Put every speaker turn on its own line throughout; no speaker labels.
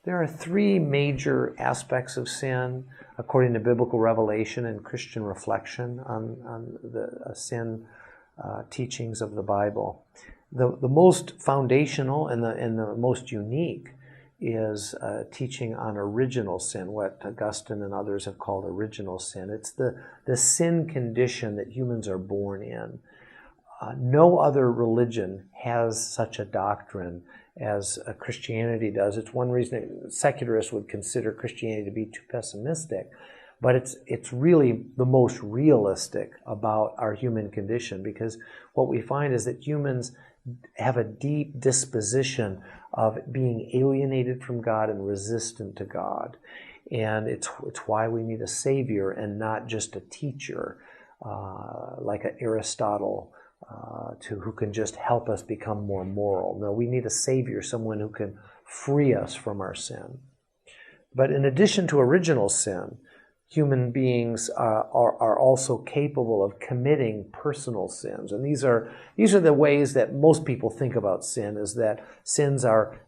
There are three major aspects of sin according to biblical revelation and Christian reflection on the sin teachings of the Bible. The most foundational and the most unique is teaching on original sin, what Augustine and others have called original sin. It's the sin condition that humans are born in. No other religion has such a doctrine as Christianity does. It's one reason secularists would consider Christianity to be too pessimistic, but it's really the most realistic about our human condition, because what we find is that humans have a deep disposition of being alienated from God and resistant to God. And it's why we need a Savior and not just a teacher like Aristotle, who can just help us become more moral. No, we need a Savior, someone who can free us from our sin. But in addition to original sin, human beings are also capable of committing personal sins. And these are the ways that most people think about sin, is that sins are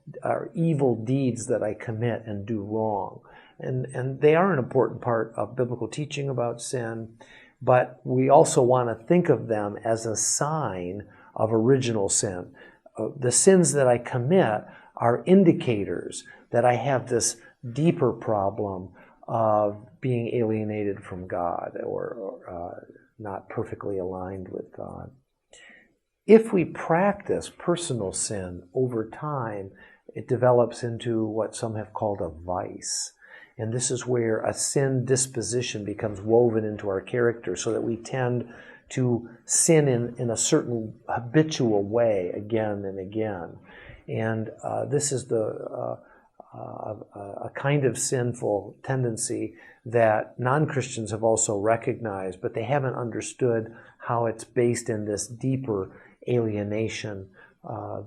evil deeds that I commit and do wrong. And they are an important part of biblical teaching about sin. But we also want to think of them as a sign of original sin. The sins that I commit are indicators that I have this deeper problem of being alienated from God or not perfectly aligned with God. If we practice personal sin over time, it develops into what some have called a vice. And this is where a sin disposition becomes woven into our character, so that we tend to sin in a certain habitual way again and again. And this is a kind of sinful tendency that non-Christians have also recognized, but they haven't understood how it's based in this deeper alienation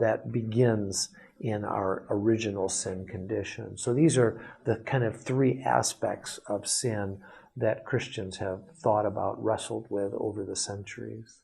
that begins in our original sin condition. So these are the kind of three aspects of sin that Christians have thought about, wrestled with over the centuries.